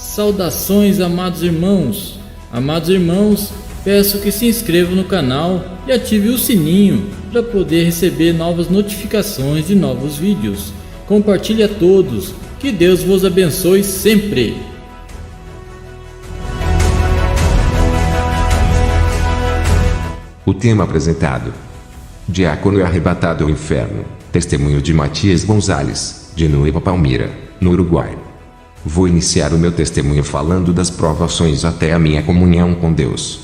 Saudações, amados irmãos! Amados irmãos, peço que se inscrevam no canal e ative o sininho para poder receber novas notificações de novos vídeos. Compartilhe a todos, que Deus vos abençoe sempre! O tema apresentado: Diácono é arrebatado ao inferno. Testemunho de Matias Gonzalez, de Nueva Palmira, no Uruguai. Vou iniciar o meu testemunho falando das provações até a minha comunhão com Deus.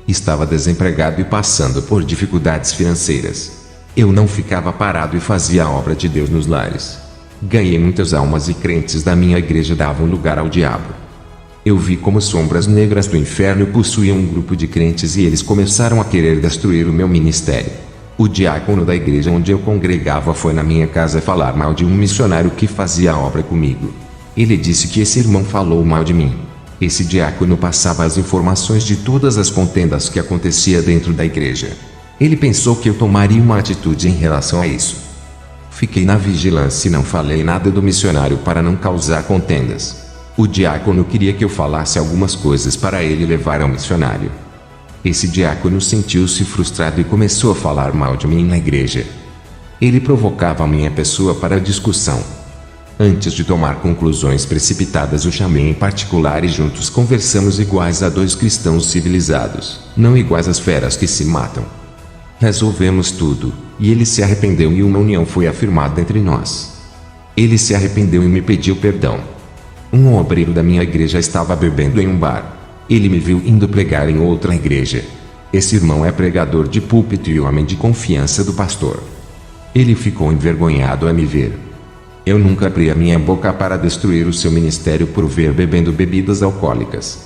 Estava desempregado e passando por dificuldades financeiras. Eu não ficava parado e fazia a obra de Deus nos lares. Ganhei muitas almas e crentes da minha igreja davam lugar ao diabo. Eu vi como sombras negras do inferno possuíam um grupo de crentes e eles começaram a querer destruir o meu ministério. O diácono da igreja onde eu congregava foi na minha casa falar mal de um missionário que fazia a obra comigo. Ele disse que esse irmão falou mal de mim. Esse diácono passava as informações de todas as contendas que acontecia dentro da igreja. Ele pensou que eu tomaria uma atitude em relação a isso. Fiquei na vigilância e não falei nada do missionário para não causar contendas. O diácono queria que eu falasse algumas coisas para ele levar ao missionário. Esse diácono sentiu-se frustrado e começou a falar mal de mim na igreja. Ele provocava a minha pessoa para a discussão. Antes de tomar conclusões precipitadas, o chamei em particular e juntos conversamos iguais a dois cristãos civilizados, não iguais às feras que se matam. Resolvemos tudo, e ele se arrependeu e uma união foi afirmada entre nós. Ele se arrependeu e me pediu perdão. Um obreiro da minha igreja estava bebendo em um bar. Ele me viu indo pregar em outra igreja. Esse irmão é pregador de púlpito e homem de confiança do pastor. Ele ficou envergonhado a me ver. Eu nunca abri a minha boca para destruir o seu ministério por ver bebendo bebidas alcoólicas.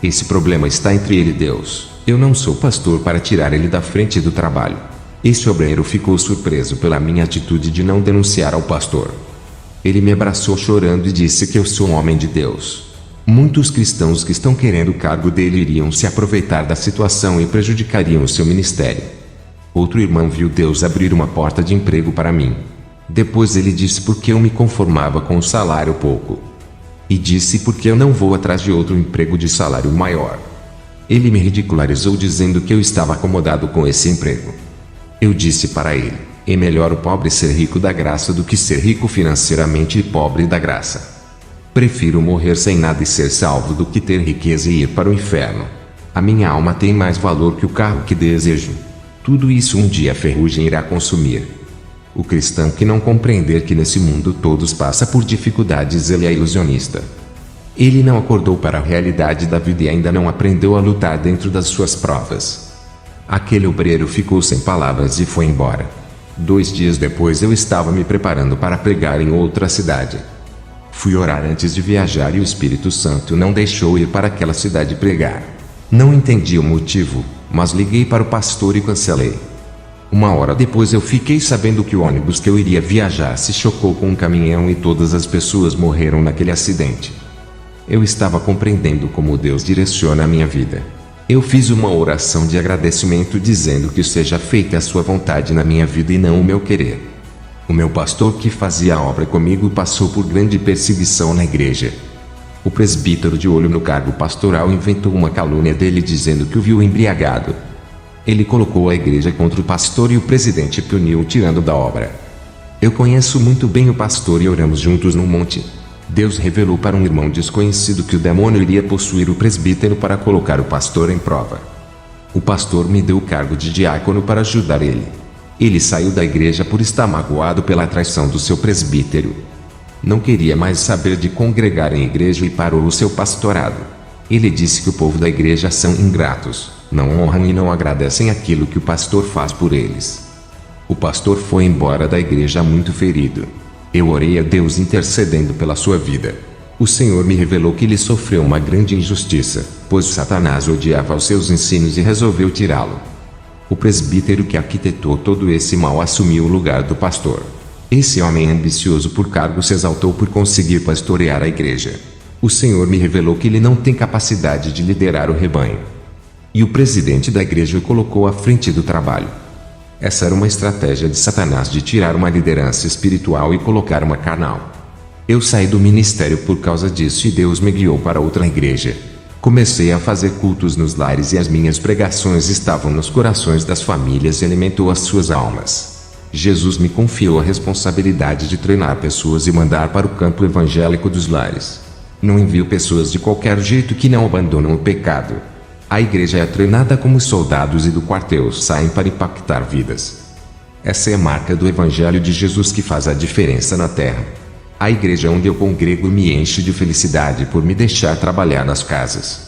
Esse problema está entre ele e Deus. Eu não sou pastor para tirar ele da frente do trabalho. Esse obreiro ficou surpreso pela minha atitude de não denunciar ao pastor. Ele me abraçou chorando e disse que eu sou um homem de Deus. Muitos cristãos que estão querendo o cargo dele iriam se aproveitar da situação e prejudicariam o seu ministério. Outro irmão viu Deus abrir uma porta de emprego para mim. Depois ele disse porque eu me conformava com o salário pouco. E disse porque eu não vou atrás de outro emprego de salário maior. Ele me ridicularizou dizendo que eu estava acomodado com esse emprego. Eu disse para ele: é melhor o pobre ser rico da graça do que ser rico financeiramente e pobre da graça. Prefiro morrer sem nada e ser salvo do que ter riqueza e ir para o inferno. A minha alma tem mais valor que o carro que desejo. Tudo isso um dia a ferrugem irá consumir. O cristão que não compreender que nesse mundo todos passam por dificuldades, ele é ilusionista. Ele não acordou para a realidade da vida e ainda não aprendeu a lutar dentro das suas provas. Aquele obreiro ficou sem palavras e foi embora. 2 dias depois eu estava me preparando para pregar em outra cidade. Fui orar antes de viajar e o Espírito Santo não deixou ir para aquela cidade pregar. Não entendi o motivo, mas liguei para o pastor e cancelei. 1 hora depois eu fiquei sabendo que o ônibus que eu iria viajar se chocou com um caminhão e todas as pessoas morreram naquele acidente. Eu estava compreendendo como Deus direciona a minha vida. Eu fiz uma oração de agradecimento dizendo que seja feita a sua vontade na minha vida e não o meu querer. O meu pastor que fazia a obra comigo passou por grande perseguição na igreja. O presbítero de olho no cargo pastoral inventou uma calúnia dele dizendo que o viu embriagado. Ele colocou a igreja contra o pastor e o presidente puniu o tirando da obra. Eu conheço muito bem o pastor e oramos juntos num monte. Deus revelou para um irmão desconhecido que o demônio iria possuir o presbítero para colocar o pastor em prova. O pastor me deu o cargo de diácono para ajudar ele. Ele saiu da igreja por estar magoado pela traição do seu presbítero. Não queria mais saber de congregar em igreja e parou o seu pastorado. Ele disse que o povo da igreja são ingratos, não honram e não agradecem aquilo que o pastor faz por eles. O pastor foi embora da igreja muito ferido. Eu orei a Deus intercedendo pela sua vida. O Senhor me revelou que ele sofreu uma grande injustiça, pois Satanás odiava os seus ensinos e resolveu tirá-lo. O presbítero que arquitetou todo esse mal assumiu o lugar do pastor. Esse homem ambicioso por cargo se exaltou por conseguir pastorear a igreja. O Senhor me revelou que ele não tem capacidade de liderar o rebanho. E o presidente da igreja o colocou à frente do trabalho. Essa era uma estratégia de Satanás de tirar uma liderança espiritual e colocar uma carnal. Eu saí do ministério por causa disso e Deus me guiou para outra igreja. Comecei a fazer cultos nos lares e as minhas pregações estavam nos corações das famílias e alimentou as suas almas. Jesus me confiou a responsabilidade de treinar pessoas e mandar para o campo evangélico dos lares. Não envio pessoas de qualquer jeito que não abandonam o pecado. A igreja é treinada como soldados e do quartel saem para impactar vidas. Essa é a marca do Evangelho de Jesus que faz a diferença na terra. A igreja onde eu congrego me enche de felicidade por me deixar trabalhar nas casas.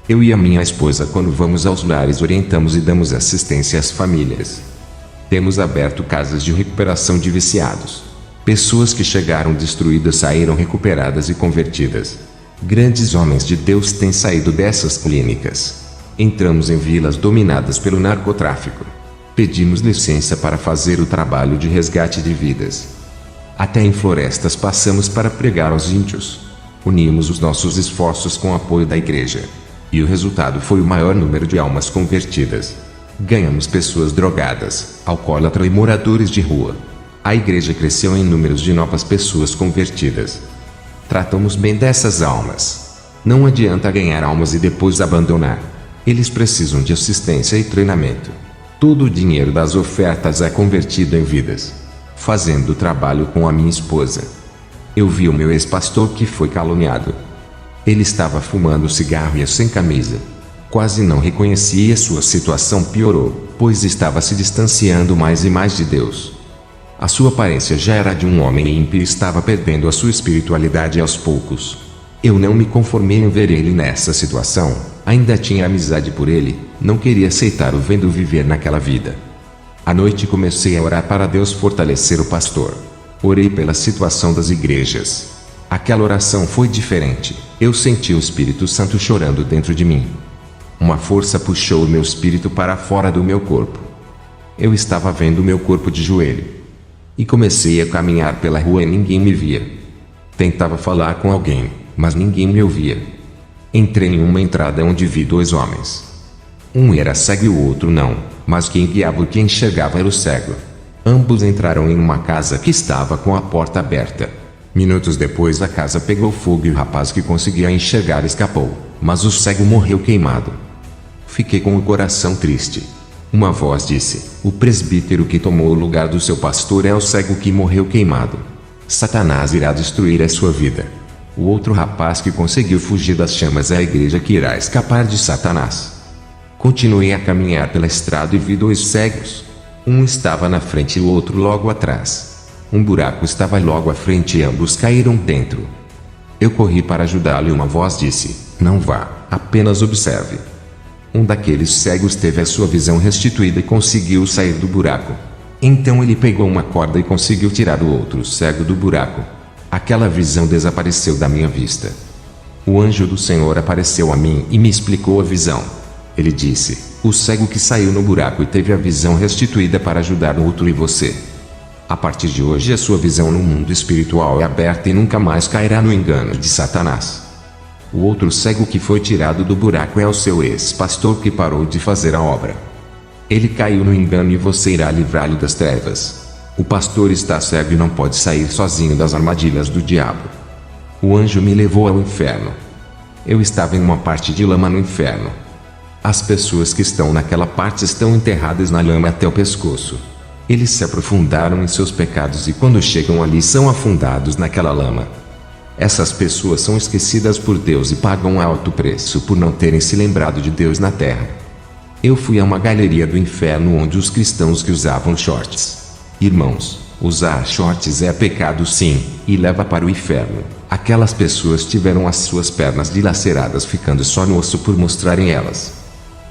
Eu e a minha esposa, quando vamos aos lares, orientamos e damos assistência às famílias. Temos aberto casas de recuperação de viciados. Pessoas que chegaram destruídas saíram recuperadas e convertidas. Grandes homens de Deus têm saído dessas clínicas. Entramos em vilas dominadas pelo narcotráfico. Pedimos licença para fazer o trabalho de resgate de vidas. Até em florestas passamos para pregar aos índios. Unimos os nossos esforços com o apoio da igreja. E o resultado foi o maior número de almas convertidas. Ganhamos pessoas drogadas, alcoólatras e moradores de rua. A igreja cresceu em números de novas pessoas convertidas. Tratamos bem dessas almas. Não adianta ganhar almas e depois abandonar. Eles precisam de assistência e treinamento. Todo o dinheiro das ofertas é convertido em vidas. Fazendo o trabalho com a minha esposa. Eu vi o meu ex-pastor que foi caluniado. Ele estava fumando cigarro e sem camisa. Quase não reconhecia e a sua situação piorou, pois estava se distanciando mais e mais de Deus. A sua aparência já era de um homem ímpio e estava perdendo a sua espiritualidade aos poucos. Eu não me conformei em ver ele nessa situação, ainda tinha amizade por ele, não queria aceitar o vendo viver naquela vida. À noite comecei a orar para Deus fortalecer o pastor. Orei pela situação das igrejas. Aquela oração foi diferente. Eu senti o Espírito Santo chorando dentro de mim. Uma força puxou o meu espírito para fora do meu corpo. Eu estava vendo o meu corpo de joelho. E comecei a caminhar pela rua e ninguém me via. Tentava falar com alguém, mas ninguém me ouvia. Entrei em uma entrada onde vi dois homens. Um era cego e o outro não, mas quem guiava e quem enxergava era o cego. Ambos entraram em uma casa que estava com a porta aberta. Minutos depois a casa pegou fogo e o rapaz que conseguia enxergar escapou, mas o cego morreu queimado. Fiquei com o coração triste. Uma voz disse: o presbítero que tomou o lugar do seu pastor é o cego que morreu queimado. Satanás irá destruir a sua vida. O outro rapaz que conseguiu fugir das chamas é a igreja que irá escapar de Satanás. Continuei a caminhar pela estrada e vi dois cegos. Um estava na frente e o outro logo atrás. Um buraco estava logo à frente e ambos caíram dentro. Eu corri para ajudá-lo e uma voz disse: não vá, apenas observe. Um daqueles cegos teve a sua visão restituída e conseguiu sair do buraco. Então ele pegou uma corda e conseguiu tirar o outro cego do buraco. Aquela visão desapareceu da minha vista. O anjo do Senhor apareceu a mim e me explicou a visão. Ele disse: o cego que saiu no buraco e teve a visão restituída para ajudar o outro e você. A partir de hoje a sua visão no mundo espiritual é aberta e nunca mais cairá no engano de Satanás. O outro cego que foi tirado do buraco é o seu ex-pastor que parou de fazer a obra. Ele caiu no engano e você irá livrá-lo das trevas. O pastor está cego e não pode sair sozinho das armadilhas do diabo. O anjo me levou ao inferno. Eu estava em uma parte de lama no inferno. As pessoas que estão naquela parte estão enterradas na lama até o pescoço. Eles se aprofundaram em seus pecados e quando chegam ali são afundados naquela lama. Essas pessoas são esquecidas por Deus e pagam alto preço por não terem se lembrado de Deus na terra. Eu fui a uma galeria do inferno onde os cristãos que usavam shorts. Irmãos, usar shorts é pecado sim, e leva para o inferno. Aquelas pessoas tiveram as suas pernas dilaceradas ficando só no osso por mostrarem elas.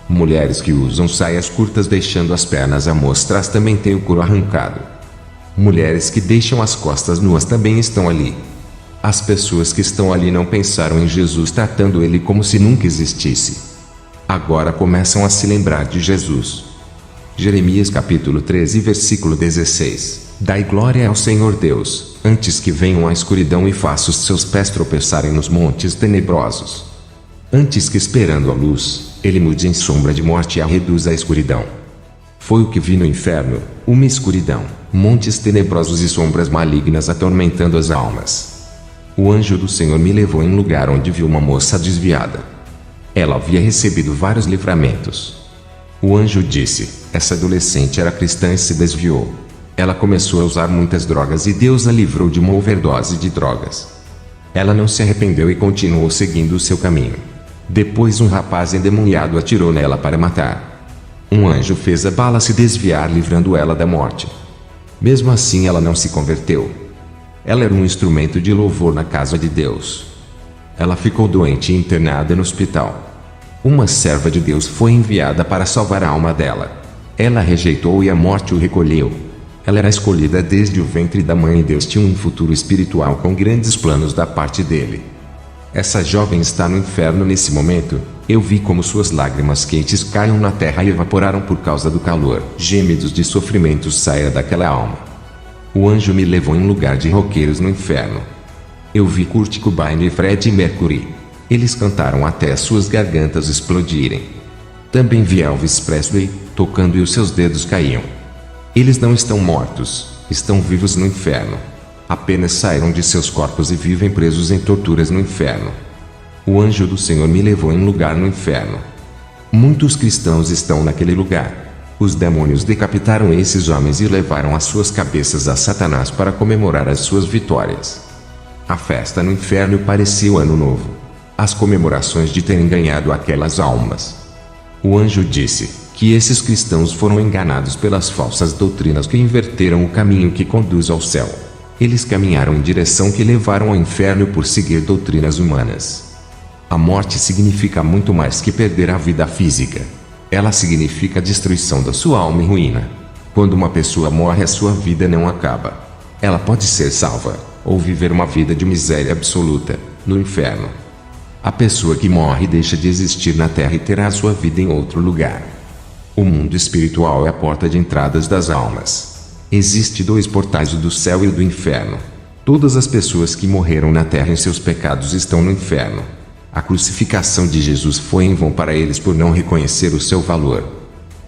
Mulheres que usam saias curtas deixando as pernas a mostrar também têm o couro arrancado. Mulheres que deixam as costas nuas também estão ali. As pessoas que estão ali não pensaram em Jesus tratando ele como se nunca existisse. Agora começam a se lembrar de Jesus. Jeremias capítulo 13 versículo 16. Dai glória ao Senhor Deus, antes que venham a escuridão e faça os seus pés tropeçarem nos montes tenebrosos. Antes que esperando a luz, ele mude em sombra de morte e a reduza à escuridão. Foi o que vi no inferno, uma escuridão, montes tenebrosos e sombras malignas atormentando as almas. O anjo do Senhor me levou em um lugar onde vi uma moça desviada. Ela havia recebido vários livramentos. O anjo disse: essa adolescente era cristã e se desviou. Ela começou a usar muitas drogas e Deus a livrou de uma overdose de drogas. Ela não se arrependeu e continuou seguindo o seu caminho. Depois um rapaz endemoniado atirou nela para matar. Um anjo fez a bala se desviar, livrando ela da morte. Mesmo assim ela não se converteu. Ela era um instrumento de louvor na casa de Deus. Ela ficou doente e internada no hospital. Uma serva de Deus foi enviada para salvar a alma dela. Ela rejeitou e a morte o recolheu. Ela era escolhida desde o ventre da mãe e Deus tinha um futuro espiritual com grandes planos da parte dele. Essa jovem está no inferno nesse momento. Eu vi como suas lágrimas quentes caíam na terra e evaporaram por causa do calor. Gemidos de sofrimento saíram daquela alma. O anjo me levou em um lugar de roqueiros no inferno. Eu vi Kurt Cobain e Freddie Mercury. Eles cantaram até as suas gargantas explodirem. Também vi Elvis Presley tocando e os seus dedos caíam. Eles não estão mortos, estão vivos no inferno. Apenas saíram de seus corpos e vivem presos em torturas no inferno. O anjo do Senhor me levou em um lugar no inferno. Muitos cristãos estão naquele lugar. Os demônios decapitaram esses homens e levaram as suas cabeças a Satanás para comemorar as suas vitórias. A festa no inferno parecia o ano novo. As comemorações de terem ganhado aquelas almas. O anjo disse que esses cristãos foram enganados pelas falsas doutrinas que inverteram o caminho que conduz ao céu. Eles caminharam em direção que levaram ao inferno por seguir doutrinas humanas. A morte significa muito mais que perder a vida física. Ela significa a destruição da sua alma e ruína. Quando uma pessoa morre, a sua vida não acaba. Ela pode ser salva, ou viver uma vida de miséria absoluta, no inferno. A pessoa que morre deixa de existir na terra e terá a sua vida em outro lugar. O mundo espiritual é a porta de entradas das almas. Existem 2 portais, o do céu e o do inferno. Todas as pessoas que morreram na terra em seus pecados estão no inferno. A crucificação de Jesus foi em vão para eles por não reconhecer o seu valor.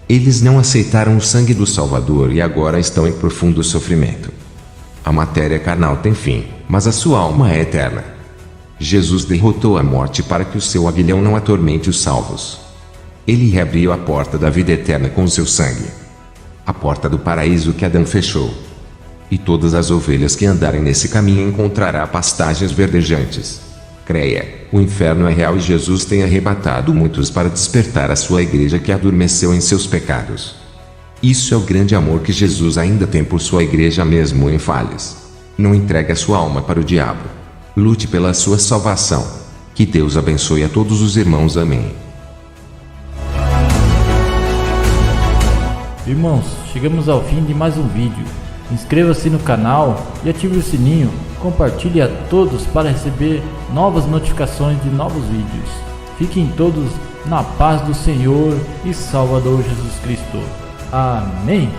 Eles não aceitaram o sangue do Salvador e agora estão em profundo sofrimento. A matéria carnal tem fim, mas a sua alma é eterna. Jesus derrotou a morte para que o seu aguilhão não atormente os salvos. Ele reabriu a porta da vida eterna com o seu sangue. A porta do paraíso que Adão fechou. E todas as ovelhas que andarem nesse caminho encontrará pastagens verdejantes. Creia, o inferno é real e Jesus tem arrebatado muitos para despertar a sua igreja que adormeceu em seus pecados. Isso é o grande amor que Jesus ainda tem por sua igreja mesmo em falhas. Não entregue a sua alma para o diabo. Lute pela sua salvação. Que Deus abençoe a todos os irmãos. Amém. Irmãos, chegamos ao fim de mais um vídeo. Inscreva-se no canal e ative o sininho. Compartilhe a todos para receber novas notificações de novos vídeos. Fiquem todos na paz do Senhor e Salvador Jesus Cristo. Amém.